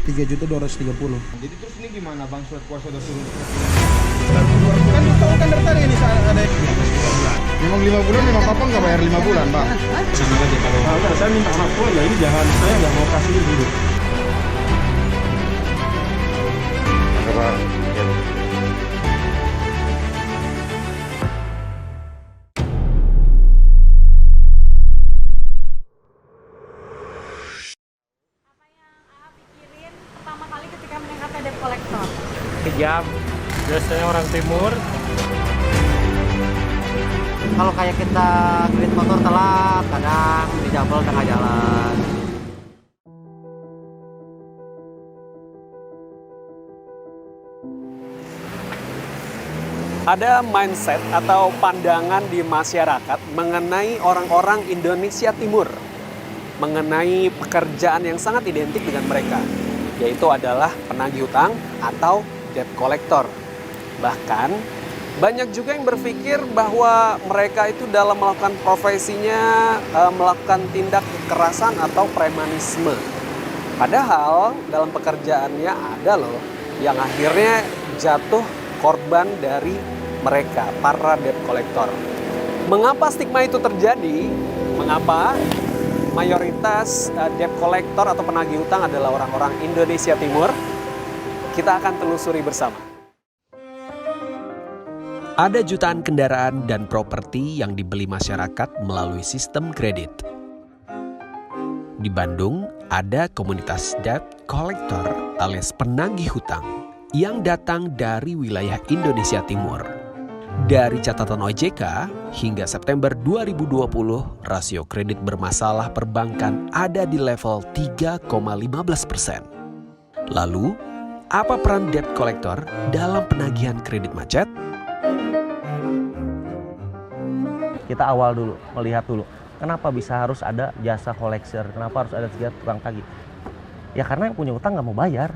3.230.000. Jadi terus ini gimana Bang, surat kuasa udah suruh? Kan tahu kan dari tadi ini ada Memang 5 bulan memang papa nggak bayar 5 bulan Bang? Sama aja kalau saya minta anak tua ya ini jangan, saya nggak mau kasih ini dulu. Pertama kali ketika mendengarkan debt collector. Kejam, biasanya orang timur. Kalau kayak kita kredit motor telat, kadang dijabel tengah jalan. Ada mindset atau pandangan di masyarakat mengenai orang-orang Indonesia Timur, mengenai pekerjaan yang sangat identik dengan mereka, yaitu adalah penagih hutang atau debt collector. Bahkan banyak juga yang berpikir bahwa mereka itu dalam melakukan profesinya melakukan tindak kekerasan atau premanisme. Padahal dalam pekerjaannya ada loh yang akhirnya jatuh korban dari mereka, para debt collector. Mengapa stigma itu terjadi? Mengapa mayoritas debt collector atau penagih hutang adalah orang-orang Indonesia Timur? Kita akan telusuri bersama. Ada jutaan kendaraan dan properti yang dibeli masyarakat melalui sistem kredit. Di Bandung, ada komunitas debt collector alias penagih hutang yang datang dari wilayah Indonesia Timur. Dari catatan OJK, hingga September 2020, rasio kredit bermasalah perbankan ada di level 3,15%. Lalu, apa peran debt collector dalam penagihan kredit macet? Kita awal dulu, melihat dulu. Kenapa bisa harus ada jasa kolektor? Kenapa harus ada tukang tagih? Ya karena yang punya utang nggak mau bayar.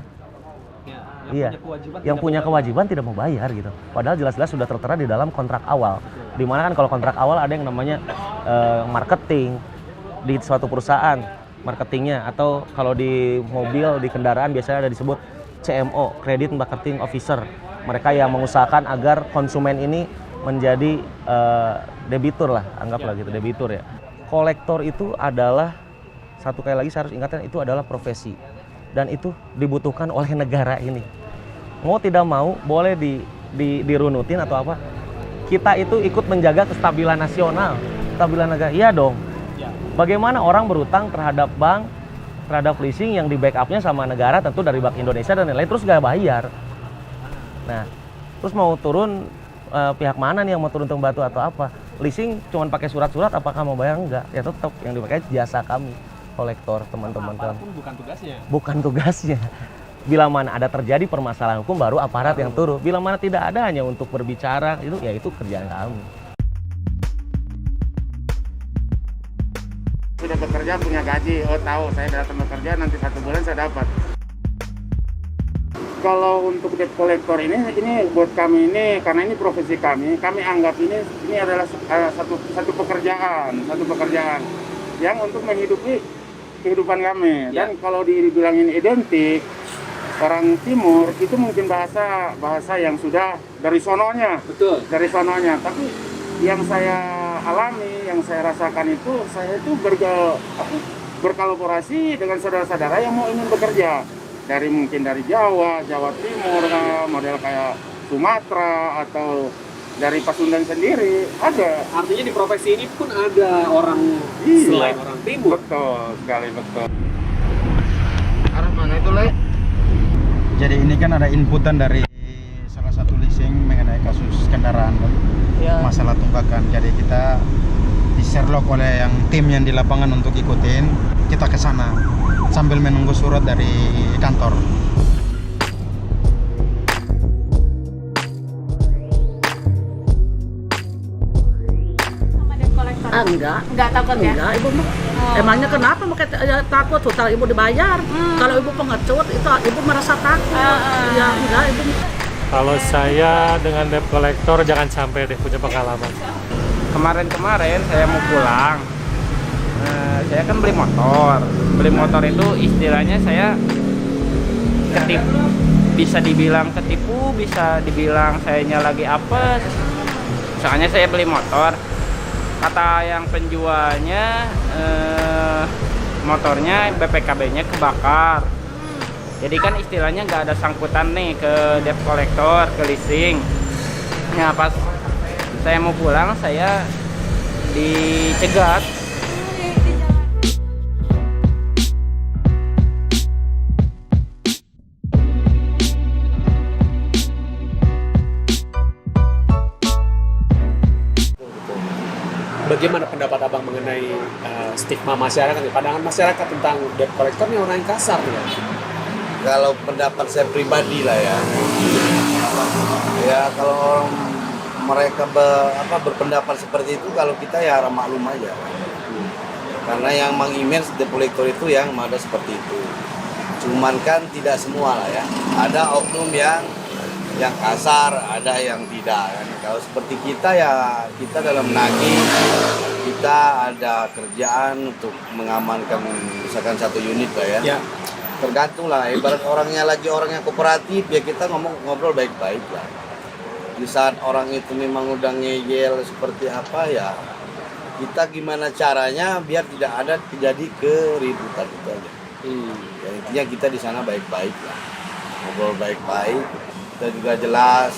Iya, yang punya kewajiban tidak mau bayar gitu. Padahal jelas-jelas sudah tertera di dalam kontrak awal. Dimana kan kalau kontrak awal ada yang namanya marketing di suatu perusahaan, marketingnya. Atau kalau di mobil, di kendaraan biasanya ada disebut CMO, Credit Marketing Officer. Mereka yang mengusahakan agar konsumen ini menjadi debitur lah, anggaplah gitu, debitur ya. Kolektor itu adalah, satu kali lagi saya harus ingatkan, itu adalah profesi. Dan itu dibutuhkan oleh negara ini. Mau tidak mau, boleh dirunutin atau apa, kita itu ikut menjaga kestabilan nasional, kestabilan negara. Iya dong. Bagaimana orang berutang terhadap bank, terhadap leasing yang di backupnya sama negara, tentu dari Bank Indonesia dan lain-lain, terus nggak bayar. Nah, terus mau turun, pihak mana nih yang mau turun batu atau apa? Leasing cuma pakai surat-surat, apakah mau bayar? Enggak. Ya tetap yang dipakai jasa kami. Kolektor, teman-teman. Apapun bukan tugasnya. Bukan tugasnya. Bila mana ada terjadi permasalahan hukum, baru aparat yang turun. Bila mana tidak ada, hanya untuk berbicara, itu kerjaan kami. Sudah bekerja, punya gaji, tahu saya datang bekerja, nanti 1 bulan saya dapat. Kalau untuk debt collector ini buat kami ini, karena ini profesi kami anggap ini adalah satu pekerjaan yang untuk menghidupi kehidupan kami. Dan kalau dibilangin identik orang timur itu mungkin bahasa yang sudah dari sononya. Betul. Dari sononya. Tapi yang saya alami, yang saya rasakan itu, saya itu berkolaborasi dengan saudara-saudara yang mau ingin bekerja. Mungkin dari Jawa Timur, model kayak Sumatera atau dari Pasundan sendiri ada. Artinya di profesi ini pun ada orang selain orang timur. Betul sekali, betul. Arah mana itu, Le? Jadi ini kan ada inputan dari salah satu leasing mengenai kasus kendaraan masalah tunggakan. Jadi kita di Sherlock oleh yang tim yang di lapangan untuk ikutin, kita ke sana sambil menunggu surat dari kantor. Enggak takut ya? Enggak, Ibu mah. Emangnya kenapa takut hutang Ibu dibayar? Kalau Ibu pengecut itu Ibu merasa takut. Ya enggak, Ibu. Kalau saya dengan debt collector jangan sampai deh punya pengalaman. Kemarin saya mau pulang. Saya kan beli motor. Beli motor itu istilahnya saya bisa dibilang ketipu, bisa dibilang sayanya lagi apes. Misalnya saya beli motor, kata yang penjualnya motornya BPKB-nya kebakar. Jadi kan istilahnya nggak ada sangkutan nih ke debt collector, ke leasing. Nah pas saya mau pulang, saya dicegat. Bagaimana pendapat Abang mengenai stigma masyarakat, pandangan masyarakat tentang debt collector ini orang yang kasar ya? Kalau pendapat saya pribadi lah ya, kalau orang mereka berpendapat seperti itu, kalau kita ya maklum aja. Karena yang mengimage debt collector itu yang ada seperti itu. Cuman kan tidak semua lah ya. Ada oknum yang kasar, ada yang tidak kan. Kalau seperti kita ya, kita dalam nagih, kita ada kerjaan untuk mengamankan misalkan satu unit lah ya. Tergantung lah, ibarat orangnya lagi orang yang kooperatif ya kita ngobrol baik-baik lah. Di saat orang itu memang udah ngeyel seperti apa ya, kita gimana caranya biar tidak ada terjadi keributan itu aja. Ya, intinya kita di sana baik-baik lah, ngobrol baik-baik. Kita juga jelas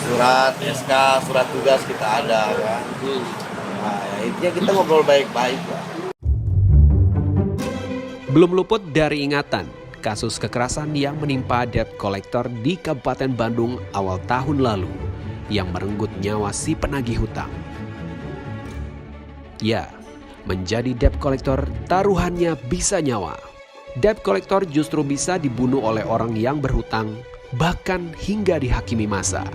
surat SK, surat tugas kita ada kan. Nah, ya, intinya kita ngobrol baik-baik lah. Belum luput dari ingatan kasus kekerasan yang menimpa debt collector di Kabupaten Bandung awal tahun lalu yang merenggut nyawa si penagih hutang. Ya, menjadi debt collector taruhannya bisa nyawa. Debt collector justru bisa dibunuh oleh orang yang berhutang, bahkan hingga dihakimi massa.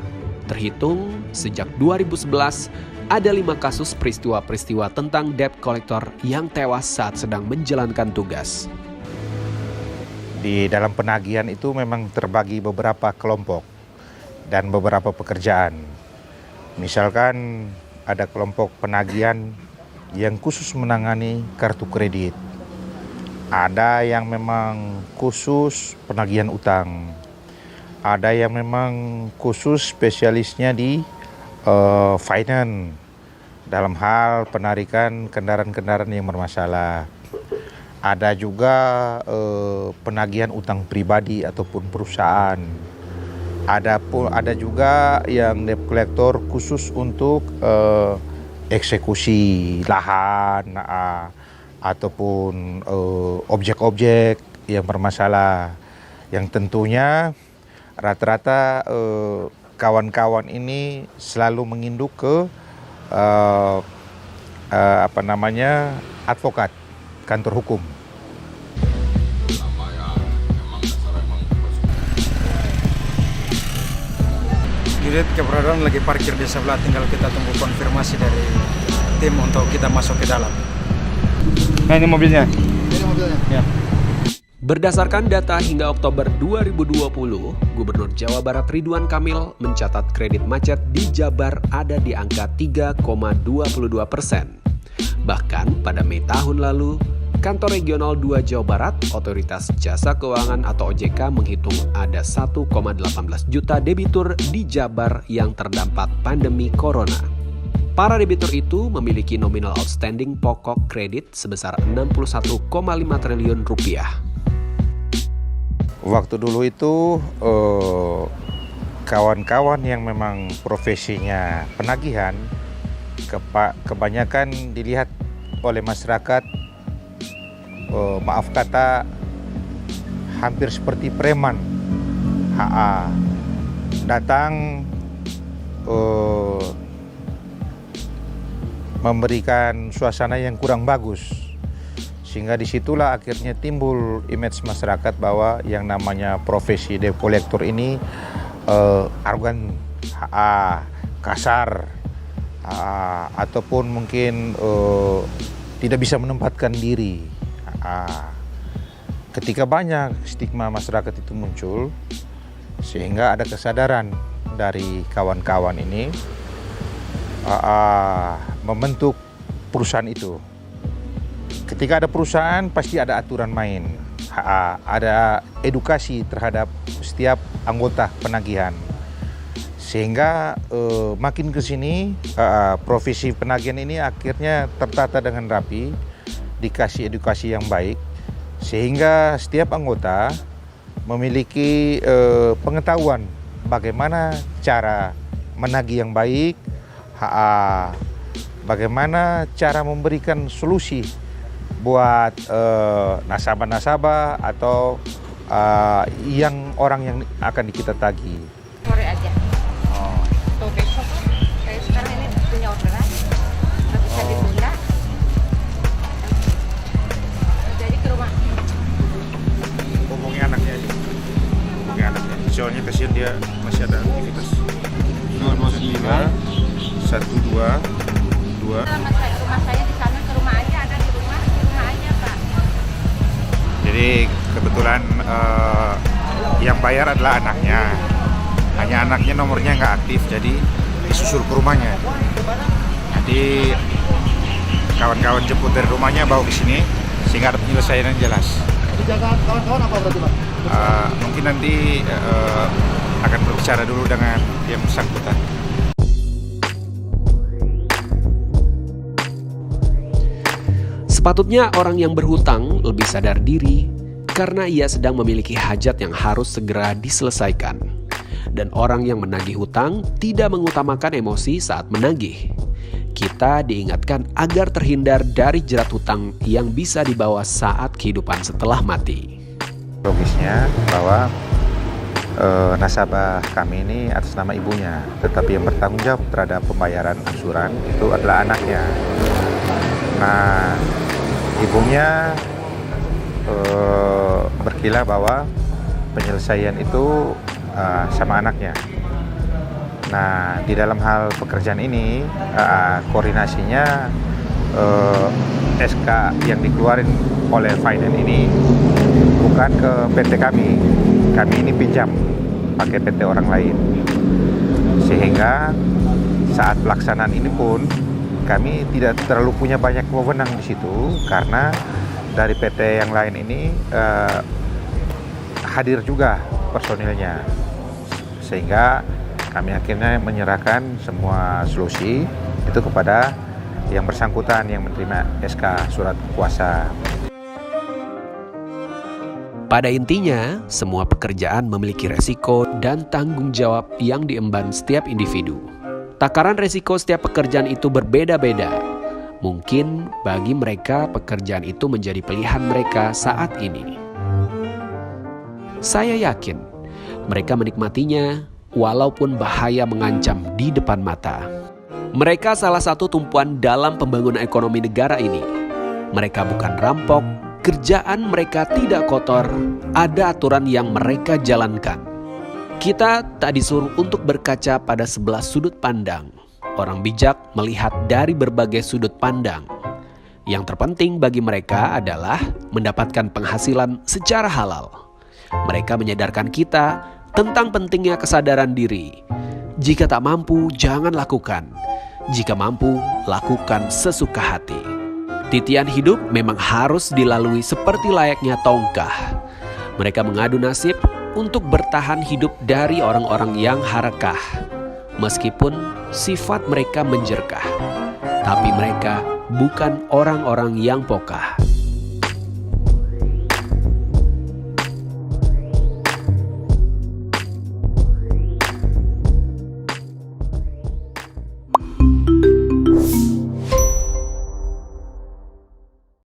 Terhitung sejak 2011, ada 5 kasus peristiwa-peristiwa tentang debt collector yang tewas saat sedang menjalankan tugas. Di dalam penagihan itu memang terbagi beberapa kelompok dan beberapa pekerjaan. Misalkan ada kelompok penagihan yang khusus menangani kartu kredit. Ada yang memang khusus penagihan utang. Ada yang memang khusus spesialisnya di finance dalam hal penarikan kendaraan-kendaraan yang bermasalah. Ada juga penagihan utang pribadi ataupun perusahaan. Ada juga yang debt collector khusus untuk eksekusi lahan ataupun objek-objek yang bermasalah. Yang tentunya rata-rata kawan-kawan ini selalu menginduk ke advokat, kantor hukum. Unit keberadaan lagi parkir di sebelah, tinggal kita tunggu konfirmasi dari tim untuk kita masuk ke dalam. Nah, ini mobilnya. Ini mobilnya. Ya. Berdasarkan data hingga Oktober 2020, Gubernur Jawa Barat Ridwan Kamil mencatat kredit macet di Jabar ada di angka 3,22%. Bahkan pada Mei tahun lalu, Kantor Regional 2 Jawa Barat, Otoritas Jasa Keuangan atau OJK menghitung ada 1,18 juta debitur di Jabar yang terdampak pandemi corona. Para debitur itu memiliki nominal outstanding pokok kredit sebesar 61,5 triliun rupiah. Waktu dulu itu kawan-kawan yang memang profesinya penagihan kebanyakan dilihat oleh masyarakat, maaf kata, hampir seperti preman. Datang memberikan suasana yang kurang bagus. Sehingga disitulah akhirnya timbul image masyarakat bahwa yang namanya profesi debt collector ini arogan, kasar, ataupun mungkin tidak bisa menempatkan diri. Ketika banyak stigma masyarakat itu muncul, sehingga ada kesadaran dari kawan-kawan ini membentuk perusahaan itu. Ketika ada perusahaan pasti ada aturan main. ada edukasi terhadap setiap anggota penagihan. Sehingga makin ke sini profesi penagihan ini akhirnya tertata dengan rapi, dikasih edukasi yang baik, sehingga setiap anggota memiliki pengetahuan bagaimana cara menagih yang baik, bagaimana cara memberikan solusi buat nasabah-nasabah atau orang yang akan kita tagih. Sore aja. Tuh besok kayak sekarang ini punya orderan, nggak bisa ditunda. Jadi ke rumah. Hubungi anaknya aja. Hubungi anaknya. Soalnya kasihan dia masih ada aktivitas. 229 122. Rumah saya di sana, ke rumah aja, ada di rumah aja Pak. Jadi kebetulan yang bayar adalah anaknya. Hanya anaknya nomornya nggak aktif, jadi disusul ke rumahnya. Nanti kawan-kawan jemput dari rumahnya bawa ke sini sehingga ada penyelesaian yang jelas. Kebijakan kawan-kawan apa berarti Pak? Mungkin nanti akan berbicara dulu dengan yang bersangkutan. Sepatutnya orang yang berhutang lebih sadar diri karena ia sedang memiliki hajat yang harus segera diselesaikan. Dan orang yang menagih hutang tidak mengutamakan emosi saat menagih. Kita diingatkan agar terhindar dari jerat hutang yang bisa dibawa saat kehidupan setelah mati. Logisnya bahwa nasabah kami ini atas nama ibunya, tetapi yang bertanggung jawab terhadap pembayaran angsuran itu adalah anaknya. Nah, ibunya berkilah bahwa penyelesaian itu sama anaknya. Nah, di dalam hal pekerjaan ini koordinasinya SK yang dikeluarin oleh finance ini bukan ke PT kami. Kami ini pinjam pakai PT orang lain. Sehingga saat pelaksanaan ini pun kami tidak terlalu punya banyak wewenang di situ karena dari PT yang lain ini hadir juga personilnya, sehingga kami akhirnya menyerahkan semua solusi itu kepada yang bersangkutan yang menerima SK surat kuasa. Pada intinya, semua pekerjaan memiliki resiko dan tanggung jawab yang diemban setiap individu. Takaran resiko setiap pekerjaan itu berbeda-beda. Mungkin bagi mereka pekerjaan itu menjadi pilihan mereka saat ini. Saya yakin mereka menikmatinya walaupun bahaya mengancam di depan mata. Mereka salah satu tumpuan dalam pembangunan ekonomi negara ini. Mereka bukan rampok, kerjaan mereka tidak kotor, ada aturan yang mereka jalankan. Kita tak disuruh untuk berkaca pada sebelah sudut pandang. Orang bijak melihat dari berbagai sudut pandang. Yang terpenting bagi mereka adalah mendapatkan penghasilan secara halal. Mereka menyadarkan kita tentang pentingnya kesadaran diri. Jika tak mampu, jangan lakukan. Jika mampu, lakukan sesuka hati. Titian hidup memang harus dilalui seperti layaknya tongkah. Mereka mengadu nasib untuk bertahan hidup dari orang-orang yang harakah. Meskipun sifat mereka menjerkah, tapi mereka bukan orang-orang yang pokah.